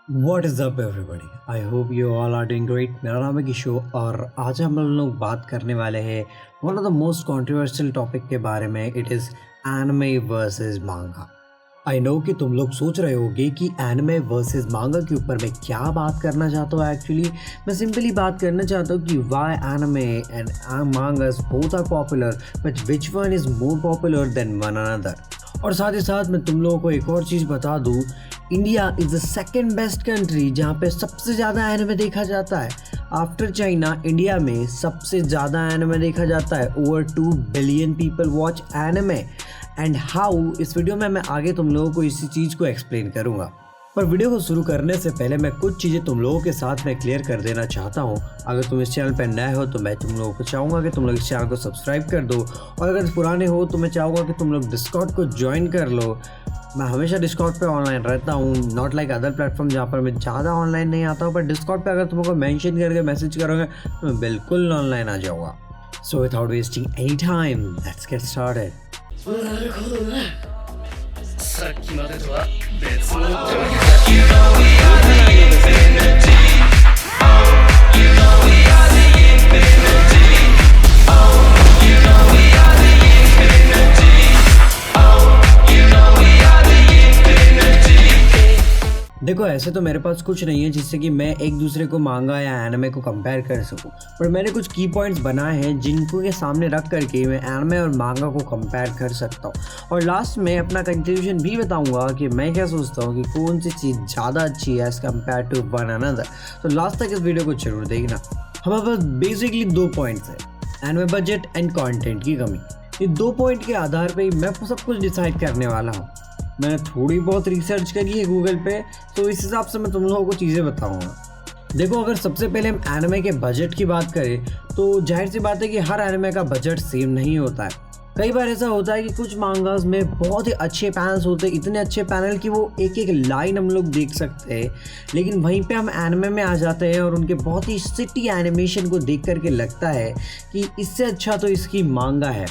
What is up everybody? I hope you all are doing great. मेरा नाम है किशोर और आज हम लोग बात करने वाले हैं one of the most controversial topic के बारे में. इट इज़ एनिमे वर्सेस मांगा. आई नो कि तुम लोग सोच रहे होगे कि एनिमे वर्सेस मांगा के ऊपर मैं क्या बात करना चाहता हूँ. एक्चुअली मैं सिंपली बात करना चाहता हूँ कि why anime and mangas both are popular but which one is more popular than one another. और साथ ही साथ मैं तुम लोगों को एक और चीज़ बता दूँ. India is the second best country जहाँ पे सबसे ज़्यादा एनिमे देखा जाता है. आफ्टर चाइना इंडिया में सबसे ज़्यादा एनिमे देखा जाता है. Over 2 billion people watch anime. And how इस वीडियो में मैं आगे तुम लोगों को इसी चीज़ को एक्सप्लेन करूँगा. पर वीडियो को शुरू करने से पहले मैं कुछ चीज़ें तुम लोगों के साथ में क्लियर कर देना चाहता हूँ. अगर तुम इस चैनल पर नए हो तो मैं तुम लोगों को चाहूँगा कि तुम लोग इस चैनल को सब्सक्राइब कर दो. और अगर पुराने हो तो मैं चाहूँगा कि तुम लोग डिस्कॉर्ड को ज्वाइन कर लो. मैं हमेशा डिस्कॉर्ड पे ऑनलाइन रहता हूँ. नॉट लाइक अदर प्लेटफॉर्म जहाँ पर मैं ज़्यादा ऑनलाइन नहीं आता हूँ. पर डिस्कॉर्ड पे अगर तुमको मेंशन करके मैसेज करोगे तो मैं बिल्कुल ऑनलाइन आ जाऊँगा. So without wasting any time let's get started. なるほどな。さっきまでとは別のってわけだ。You know we are the infinity. Oh, you know we are the infinity. Oh, you know we are the infinity. Oh, you know we are the infinity. देखो ऐसे तो मेरे पास कुछ नहीं है जिससे कि मैं एक दूसरे को मांगा या एनिमे को कंपेयर कर सकूं. पर मैंने कुछ की पॉइंट्स बनाए हैं जिनको के सामने रख करके मैं एनिमे और मांगा को कंपेयर कर सकता हूं. और लास्ट में अपना कंक्लूजन भी बताऊंगा कि मैं क्या सोचता हूं कि कौन सी चीज़ ज़्यादा अच्छी है as compare to one another. तो लास्ट तक इस वीडियो को जरूर देखना. हमारे पास बेसिकली 2 पॉइंट्स हैं. एनिमे बजट एंड कॉन्टेंट की कमी. ये 2 पॉइंट के आधार पर ही मैं सब कुछ डिसाइड करने वाला हूँ. मैंने थोड़ी बहुत रिसर्च करी है गूगल पे, तो इस हिसाब से मैं तुम लोगों को चीज़ें बताऊंगा. देखो अगर सबसे पहले हम एनिमे के बजट की बात करें तो जाहिर सी बात है कि हर एनिमे का बजट सेम नहीं होता है. कई बार ऐसा होता है कि कुछ मांगास में बहुत ही अच्छे पैनल्स होते हैं. इतने अच्छे पैनल कि वो एक एक लाइन हम लोग देख सकते हैं. लेकिन वहीं पे हम एनिमे में आ जाते हैं और उनके बहुत ही सिटी एनिमेशन को देख करके लगता है कि इससे अच्छा तो इसकी मांगा है.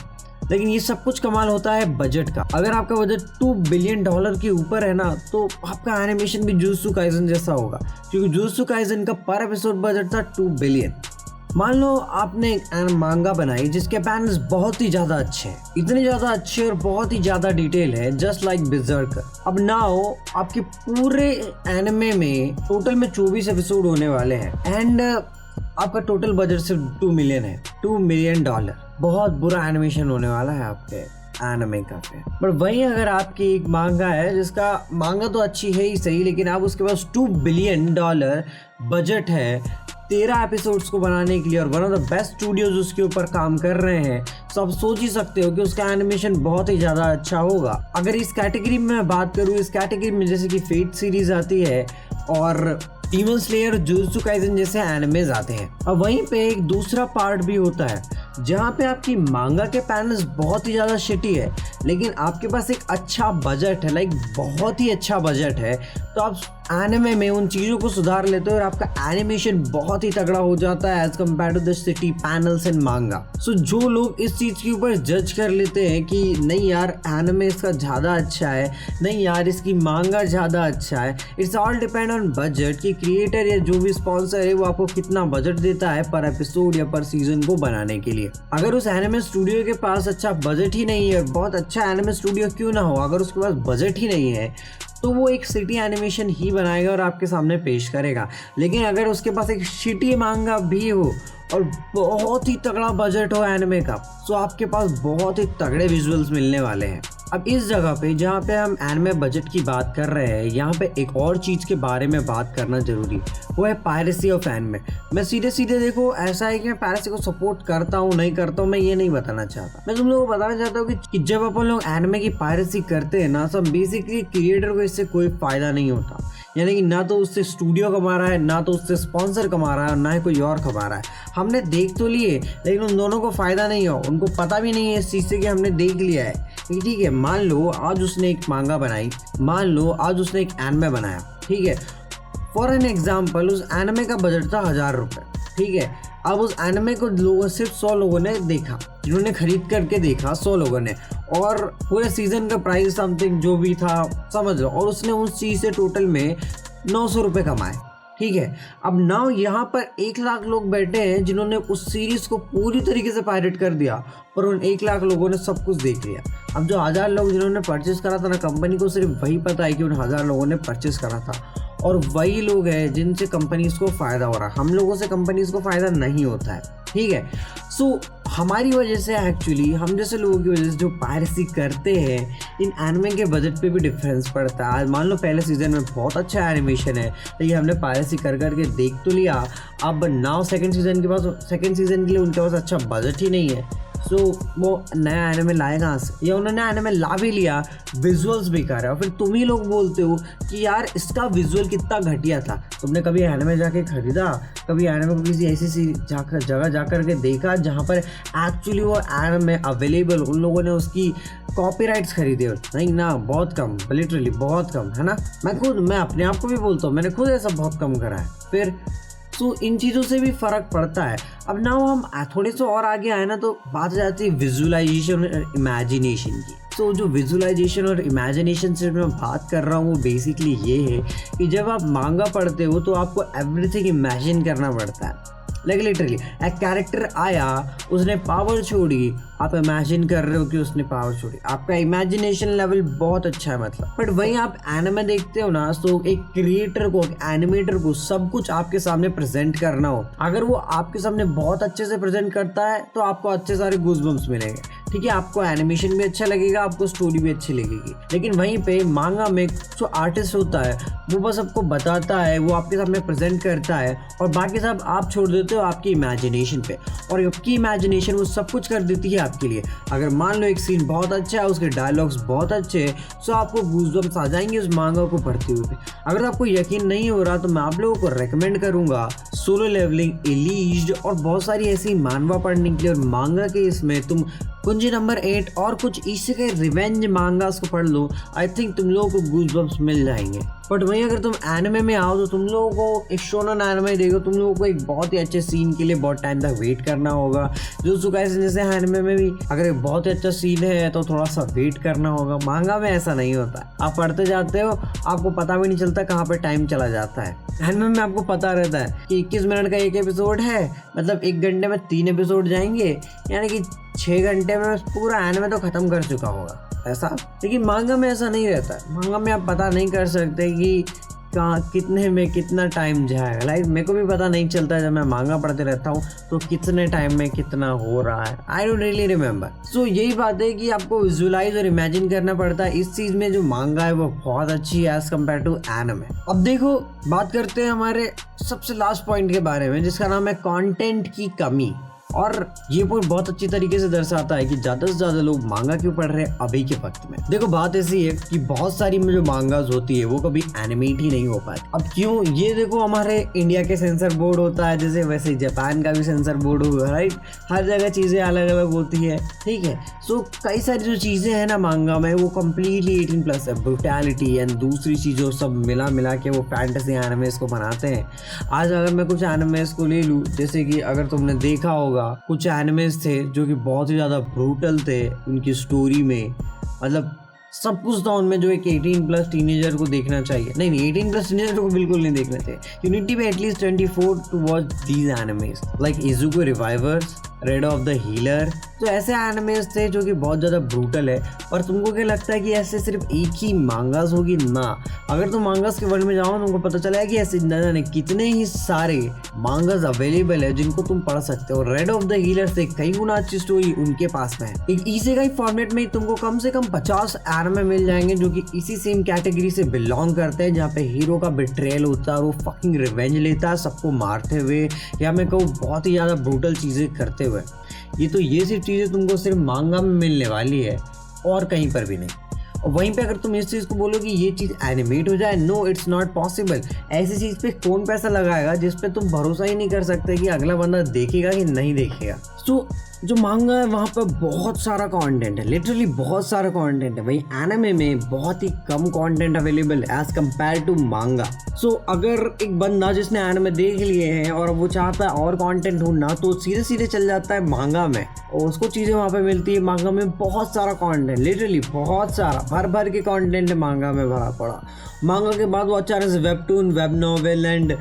लेकिन ये सब कुछ कमाल होता है बजट का. अगर आपका बजट $2 बिलियन के ऊपर है ना तो आपका एनिमेशन भी जुजुत्सु काइसन जैसा होगा. क्योंकि जुजुत्सु काइसन का पर एपिसोड बजट था 2 बिलियन. मान लो आपने एक मांगा बनाई जिसके पैनल्स बहुत ही ज़्यादा अच्छे हैं. इतने ज़्यादा अच्छे और बहुत ही ज़्यादा डिटेल है जस्ट लाइक बिजर्कर. अब नाउ आपके पूरे एनिमे में टोटल में 24 एपिसोड होने वाले हैं. एंड आपका टोटल बजट सिर्फ 2 मिलियन है. $2 मिलियन. बहुत बुरा एनिमेशन होने वाला है आपके एनिमे का. पर वहीं अगर आपकी एक मांगा है जिसका मांगा तो अच्छी है ही सही, लेकिन आप उसके पास $2 बिलियन बजट है 13 एपिसोड्स को बनाने के लिए और one of the best studios उसके ऊपर काम कर रहे हैं, तो आप सोच ही सकते हो कि उसका एनिमेशन बहुत ही ज़्यादा अच्छा होगा. अगर इस कैटेगरी में मैं बात करूँ, इस कैटेगरी में जैसे कि फेट सीरीज आती है और डीमन स्लेयर, जुजुत्सु काइसन जैसे एनिमेज आते हैं. अब वहीं पे एक दूसरा पार्ट भी होता है जहाँ पे आपकी मांगा के पैनल्स बहुत ही ज़्यादा शिटी है लेकिन आपके पास एक अच्छा बजट है, लाइक बहुत ही अच्छा बजट है. तो आप एनिमे में उन चीज़ों को सुधार लेते हो और आपका एनिमेशन बहुत ही तगड़ा हो जाता है as compare to the city panels and manga. So जो लोग इस चीज़ के ऊपर जज कर लेते हैं कि नहीं यार एनिमे इसका ज़्यादा अच्छा है, नहीं यार इसकी मांगा ज़्यादा अच्छा है, it's all depend on budget कि क्रिएटर या जो भी स्पॉन्सर है वो आपको कितना बजट देता है पर एपिसोड या पर सीजन को बनाने के लिए. अगर उस एनिमे स्टूडियो के पास अच्छा बजट ही नहीं है, बहुत अच्छा एनिमे स्टूडियो क्यों ना हो, अगर उसके पास बजट ही नहीं है तो वो एक सिटी एनिमेशन ही बनाएगा और आपके सामने पेश करेगा. लेकिन अगर उसके पास एक शिटी मांगा भी हो और बहुत ही तगड़ा बजट हो एनिमे का, तो आपके पास बहुत ही तगड़े विजुअल्स मिलने वाले हैं. अब इस जगह पे जहाँ पे हम एनिमे बजट की बात कर रहे हैं, यहाँ पे एक और चीज़ के बारे में बात करना जरूरी, वो है पायरेसी ऑफ एनिमे. मैं सीधे सीधे देखो ऐसा है कि मैं पायरेसी को सपोर्ट करता हूँ नहीं करता हूँ, मैं ये नहीं बताना चाहता. मैं तुम लोगों को बताना चाहता हूँ कि जब अपन लोग एनिमे की पायरेसी करते हैं ना, तो बेसिकली क्रिएटर को इससे कोई फ़ायदा नहीं होता. यानी कि ना तो उससे स्टूडियो कमा रहा है, ना तो उससे स्पॉन्सर कमा रहा है, ना ही कोई और कमा रहा है. हमने देख तो लिए लेकिन उन दोनों को फ़ायदा नहीं हो. उनको पता भी नहीं है इस चीज़ से कि हमने देख लिया है. ठीक है, मान लो आज उसने एक मांगा बनाई, मान लो आज उसने एक एनिमे बनाया. ठीक है, फॉर एन एग्जाम्पल उस एनिमे का बजट था 1000 रुपये. ठीक है, अब उस एनिमे को लोगों सिर्फ 100 लोगों ने देखा, जिन्होंने खरीद करके देखा 100 लोगों ने, और पूरे सीजन का प्राइस समथिंग जो भी था समझ लो, और उसने उस चीज़ से टोटल में 900 रुपये कमाए, ठीक है। अब नाउ यहाँ पर 1 लाख लोग बैठे हैं जिन्होंने उस सीरीज को पूरी तरीके से पायरेट कर दिया, पर उन 1 लाख लोगों ने सब कुछ देख लिया। अब जो 1000 लोग जिन्होंने परचेस करा था ना, कंपनी को सिर्फ वही पता है कि उन 1000 लोगों ने परचेस करा था, और वही लोग हैं जिनसे कंपनीज को फ़ायदा हो रहा है। हम लोगों से कंपनीज को फ़ायदा नहीं होता है, ठीक है। सो हमारी वजह से एक्चुअली हम जैसे लोगों की वजह से जो पायरेसी करते हैं, इन एनिमे के बजट पे भी डिफरेंस पड़ता है। आज मान लो पहले सीज़न में बहुत अच्छा एनिमेशन है, लेकिन हमने पायरेसी कर करके देख तो लिया, अब नाउ सेकंड सीज़न के लिए उनके पास अच्छा बजट ही नहीं है। सो वो नया एनिमे लाए कहाँ से, या उन्होंने एनिमे ला भी लिया, विजुअल्स बेकार है, और फिर तुम ही लोग बोलते हो कि यार इसका विजुअल कितना घटिया था। तुमने कभी एनिमे जाके खरीदा, कभी एनिमे को किसी ऐसी जगह जाकर के देखा जहाँ पर एक्चुअली वो एनिमे अवेलेबल, उन लोगों ने उसकी कॉपीराइट्स खरीदे? नहीं ना, बहुत कम, लिटरली बहुत कम, है ना। मैं अपने आप को भी बोलता हूँ, मैंने खुद ऐसा बहुत कम करा है। फिर तो इन चीज़ों से भी फ़र्क पड़ता है। अब ना हम थोड़े से और आगे आए ना, तो बात हो जाती है विजुअलाइजेशन और इमेजिनेशन की। तो जो विजुअलाइजेशन और इमेजिनेशन से मैं बात कर रहा हूँ वो बेसिकली ये है कि जब आप मांगा पढ़ते हो तो आपको एवरीथिंग इमेजिन करना पड़ता है। लाइक लिटरली एक कैरेक्टर आया, उसने पावर छोड़ी, आप इमेजिन कर रहे हो कि उसने पावर छोड़ी, आपका इमेजिनेशन लेवल बहुत अच्छा है मतलब। बट वहीं आप एनिमे देखते हो ना, तो एक क्रिएटर को, एक एनिमेटर को सब कुछ आपके सामने प्रेजेंट करना हो, अगर वो आपके सामने बहुत अच्छे से प्रेजेंट करता है तो आपको अच्छे सारे गूज़बम्प्स मिलेंगे, ठीक है। आपको एनिमेशन भी अच्छा लगेगा, आपको स्टोरी भी अच्छी लगेगी। लेकिन वहीं पे मांगा में जो आर्टिस्ट होता है वो बस आपको बताता है, वो आपके सामने प्रेजेंट करता है, और बाकी सब आप छोड़ देते हो आपकी इमेजिनेशन पे, और आपकी इमेजिनेशन वो सब कुछ कर देती है आपके लिए। अगर मान लो एक सीन बहुत अच्छा है, उसके डायलॉग्स बहुत अच्छे हैं, तो आपको गूज़बम्प्स आ जाएंगे उस मांगा को पढ़ते हुए। अगर आपको यकीन नहीं हो रहा तो मैं आप लोगों को रेकमेंड करूंगा सोलो लेवलिंग, एलीज्ड और बहुत सारी ऐसी मानवा पढ़ने के लिए। और मांगा के इसमें तुम कुंजी नंबर 8 और कुछ इसी के रिवेंज मांगास को पढ़ लो, आई थिंक तुम लोगों को गूज़बम्प्स मिल जाएंगे। बट वहीं अगर तुम एनिमे में आओ तो तुम लोगों को एक शोनन एनिमे देखो, तुम लोगों को एक बहुत ही अच्छे सीन के लिए बहुत टाइम तक वेट करना होगा। जो काइसेन जैसे एनिमे में भी अगर एक बहुत ही अच्छा सीन है तो थोड़ा सा वेट करना होगा। मांगा में ऐसा नहीं होता, आप पढ़ते जाते हो, आपको पता भी नहीं चलता कहाँ पर टाइम चला जाता है। एनिमे में आपको पता रहता है कि 21 मिनट का एक एपिसोड है, मतलब 1 घंटे में 3 एपिसोड जाएंगे, यानी कि 6 घंटे में पूरा एनिमे तो खत्म कर चुका होगा ऐसा। लेकिन मांगा में ऐसा नहीं रहता है। मांगा में आप पता नहीं कर सकते कि कहाँ कितने में कितना टाइम जाएगा। लाइक मेरे को भी पता नहीं चलता, जब मैं मांगा पढ़ते रहता हूँ तो कितने टाइम में कितना हो रहा है, आई डोंट रियली रिमेम्बर। सो यही बात है कि आपको विजुअलाइज और इमेजिन करना पड़ता है। इस चीज़ में जो मांगा है वो बहुत अच्छी है एज कम्पेयर टू एनिमे। अब देखो बात करते हैं हमारे सबसे लास्ट पॉइंट के बारे में, जिसका नाम है कंटेंट की कमी। और ये पॉइंट बहुत अच्छी तरीके से दर्शाता है कि ज़्यादा से ज़्यादा लोग मांगा क्यों पढ़ रहे हैं अभी के वक्त में। देखो बात ऐसी है कि बहुत सारी में जो मांगाज होती है वो कभी एनिमेट ही नहीं हो पाती। अब क्यों, ये देखो हमारे इंडिया के सेंसर बोर्ड होता है, जैसे वैसे जापान का भी सेंसर बोर्ड होगा, राइट। हर जगह चीज़ें अलग अलग होती है, ठीक है। सो कई सारी जो चीज़ें हैं ना मांगा में वो कम्प्लीटली 18+ है। ब्रूटैलिटी एंड दूसरी चीज़ों सब मिला के वो फैंटेसी एनिमेस को बनाते हैं। आज अगर मैं कुछ एनिमेस को ले लूँ, जैसे कि अगर तुमने देखा होगा कुछ एनिमेस थे जो कि बहुत ही ज़्यादा ब्रूटल थे उनकी स्टोरी में, मतलब सब कुछ था उनमें जो एक 18+ टीनेजर को देखना चाहिए। नहीं 18+ टीनेजर को बिल्कुल नहीं देखना चाहिए। You need to be at least 24 to watch these animes like इजुको revivers, redo of the healer. तो ऐसे एनिमेस थे जो कि बहुत ज़्यादा ब्रूटल है। और तुमको क्या लगता है कि ऐसे सिर्फ एक ही मांगास होगी? ना, अगर तुम मांगास के वर्ल्ड में जाओ तुमको पता चलेगा कि ऐसे न जाने कितने ही सारे मांगास अवेलेबल है जिनको तुम पढ़ सकते हो। रेड ऑफ द हीलर से कई गुना अच्छी स्टोरी उनके पास में है। एक इसी का ही फॉर्मेट में तुमको कम से कम 50 एनिमे मिल जाएंगे जो कि इसी सेम कैटेगरी से बिलोंग करते हैं, जहाँ पे हीरो का बिट्रेयल होता है और वो फकिंग रिवेंज लेता है सबको मारते हुए, या मैं कहूँ बहुत ही ज़्यादा ब्रूटल चीज़ें करते हुए। ये सिर्फ चीज़ें तुमको सिर्फ मांगा में मिलने वाली है और कहीं पर भी नहीं। और वहीं पे अगर तुम इस चीज़ को बोलो कि ये चीज़ एनिमेट हो जाए, नो इट्स नॉट पॉसिबल। ऐसी चीज़ पे कौन पैसा लगाएगा जिस पे तुम भरोसा ही नहीं कर सकते कि अगला बंदा देखेगा कि नहीं देखेगा। सो जो मांगा है वहाँ पर बहुत सारा कंटेंट है, लिटरली बहुत सारा कंटेंट है। वही एनिमे में बहुत ही कम कंटेंट अवेलेबल है एज कम्पेयर टू मांगा। सो अगर एक बंदा जिसने एनिमे देख लिए हैं और वो चाहता है और कंटेंट ढूंढना, तो सीधे सीधे चल जाता है मांगा में और उसको चीज़ें वहाँ पे मिलती है। मांगा में बहुत सारा कंटेंट, लिटरली बहुत सारा, भर भर के कंटेंट है मांगा में भरा पड़ा। मांगा के बाद वो अचानक से वेबटून, वेब नॉवेल एंड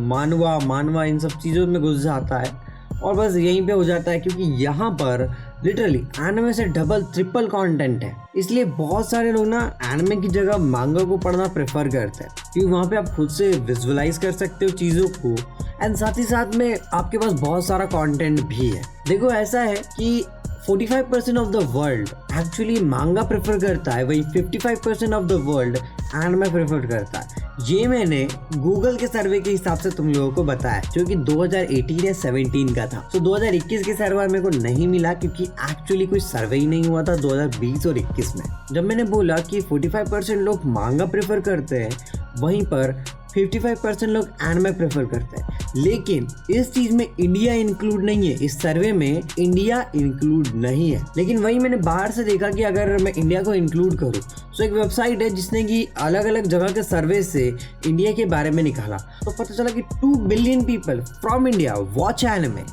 मानवा इन सब चीज़ों में घुस जाता है और बस यहीं पे हो जाता है, क्योंकि यहाँ पर लिटरली एनिमे से डबल ट्रिपल कंटेंट है। इसलिए बहुत सारे लोग ना एनिमे की जगह मांगा को पढ़ना प्रेफर करते हैं, क्योंकि वहाँ पे आप खुद से विजुअलाइज कर सकते हो चीज़ों को एंड साथ ही साथ में आपके पास बहुत सारा कंटेंट भी है। देखो ऐसा है कि 45% ऑफ द वर्ल्ड एक्चुअली मांगा प्रेफर करता है, वही 55% of the world anime prefer करता है। ये मैंने गूगल के सर्वे के हिसाब से तुम लोगों को बताया, जो कि 2018 या 17 का था। तो 2021 के सर्वे मेरे को नहीं मिला, क्योंकि एक्चुअली कोई सर्वे ही नहीं हुआ था 2020 और 21 में। जब मैंने बोला कि 45% लोग मांगा प्रेफर करते हैं, वहीं पर 55% लोग एनिमे प्रेफर करते हैं। लेकिन इस चीज में इंडिया इंक्लूड नहीं है, इस सर्वे में इंडिया इंक्लूड नहीं है। लेकिन वही मैंने बाहर से देखा कि अगर मैं इंडिया को इंक्लूड करूँ, तो एक वेबसाइट है जिसने कि अलग अलग जगह के सर्वे से इंडिया के बारे में निकाला, तो पता चला कि 2 billion people from India watch anime.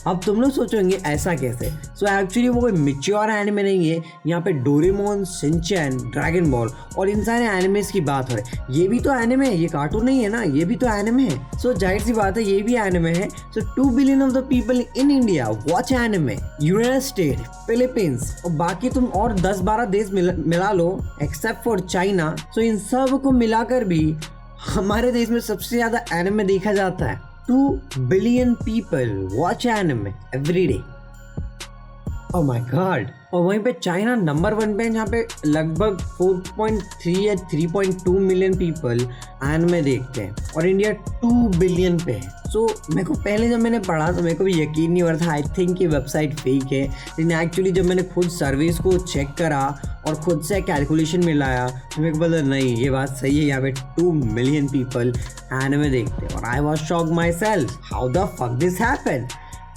अब तुम लोग सोचोगे ऐसा कैसे? सो एक्चुअली वो कोई मैच्योर एनिमे नहीं है। यहाँ पे डोरेमोन, शिनचैन, ड्रैगन बॉल और इन सारे एनिमेस की बात हो रही है। ये भी तो एनिमे है, ये कार्टून नहीं है ना, ये भी तो एनिमे है। सो जाहिर सी बात है ये भी एनिमे है। सो 2 billion of the people in India watch anime. United state, Philippines और बाकी तुम और 10-12 देश मिला लो एक्सेप्ट फॉर चाइना। सो इन सब को मिलाकर भी हमारे देश में सबसे ज्यादा एनिमे देखा जाता है। 2 billion people watch anime every day. Oh my God! और वहीं पे चाइना नंबर 1 पे, जहाँ पे लगभग 4.3 या 3.2 मिलियन पीपल एनिमे देखते हैं और इंडिया 2 बिलियन पे है। सो मेरे को पहले जब मैंने पढ़ा तो मेरे को भी यकीन नहीं हो रहा था, आई थिंक ये वेबसाइट फेक है। लेकिन एक्चुअली जब मैंने खुद सर्विस को चेक करा और खुद से कैलकुलेशन मिलाया तो मेरे को पता नहीं ये बात सही है। यहाँ पे 2 मिलियन पीपल एनिमे देखते हैं और I was shocked myself, how the fuck this happened.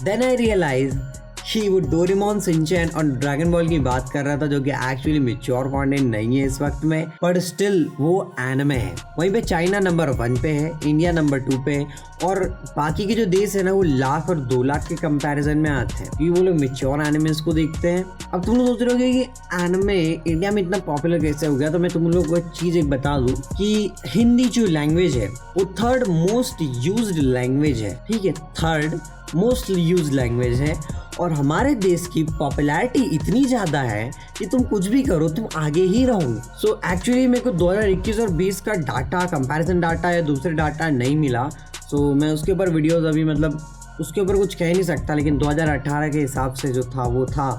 Then I realize कि वो डोरेमोन, शिनचैन और ड्रैगन बॉल की बात कर रहा था, जो कि एक्चुअली मैच्योर कंटेंट नहीं है इस वक्त में, पर स्टिल वो एनिमे है। वहीं पे चाइना नंबर 1 पे है, इंडिया नंबर 2 पे और बाकी के जो देश है ना वो लाख और 2 लाख के कंपैरिजन में आते हैं, क्योंकि वो लोग मैच्योर एनिमेस को देखते हैं। अब तुम लोग सोच रहे होगे कि एनिमे इंडिया में इतना पॉपुलर कैसे हो गया, तो मैं तुम लोग को एक चीज एक बता दूं कि हिंदी जो लैंग्वेज है वो 3rd मोस्ट यूज्ड लैंग्वेज है। ठीक है, 3rd मोस्ट यूज्ड लैंग्वेज है और हमारे देश की पॉपुलैरिटी इतनी ज़्यादा है कि तुम कुछ भी करो तुम आगे ही रहोगे। सो एक्चुअली मेरे को 2021 और 20 का डाटा, कंपैरिजन डाटा या दूसरे डाटा नहीं मिला। सो मैं उसके ऊपर वीडियोस अभी मतलब उसके ऊपर कुछ कह नहीं सकता, लेकिन 2018 के हिसाब से जो था वो था।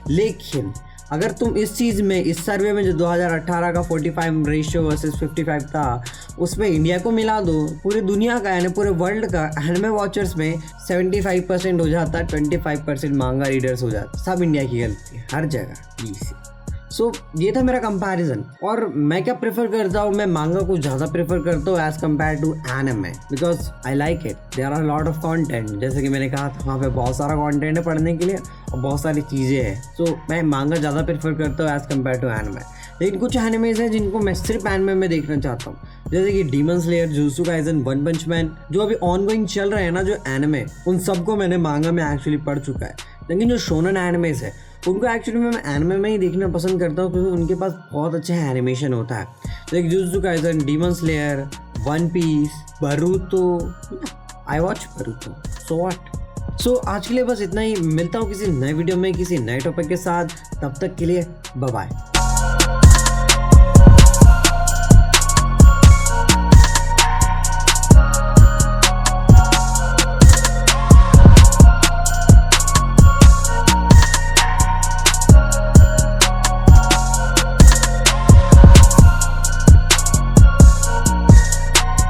लेकिन अगर तुम इस चीज़ में, इस सर्वे में जो 2018 का 45 रेशियो वर्सेस 55 था, उसमें इंडिया को मिला दो, पूरी दुनिया का यानी पूरे वर्ल्ड का एनिमे वॉचर्स में 75% हो जाता, 25% मांगा रीडर्स हो जाता। सब इंडिया की गलती है हर जगह इसी। सो ये था मेरा कंपैरिजन। और मैं क्या प्रेफर करता हूँ, मैं मांगा को ज़्यादा प्रेफर करता हूँ as compare to anime, because I like it. There are lot of content, जैसे कि मैंने कहा था वहाँ पे बहुत सारा कंटेंट है पढ़ने के लिए और बहुत सारी चीज़ें हैं। सो मैं मांगा ज़्यादा प्रेफर करता हूँ एज कम्पेयर टू एनिमे। लेकिन कुछ एनिमेज हैं जिनको मैं सिर्फ एनिमे में देखना चाहता हूँ, जैसे कि Demon Slayer, Jujutsu Kaisen, One Punch Man, जो अभी ऑनगोइंग चल रहे हैं ना जो एनिमे, उन सबको मैंने मांगा में एक्चुअली पढ़ चुका है। लेकिन जो शोनन एनिमेज है उनको एक्चुअली मैं एनिमे में ही देखना पसंद करता हूँ, क्योंकि उनके पास बहुत अच्छा एनिमेशन होता है। Like Jujutsu Kaisen, Demon Slayer, One Piece, Boruto, I watch Boruto, so what. So आज के लिए बस इतना ही। मिलता हूँ किसी नए वीडियो में किसी नए टॉपिक के साथ, तब तक के लिए बाय बाय।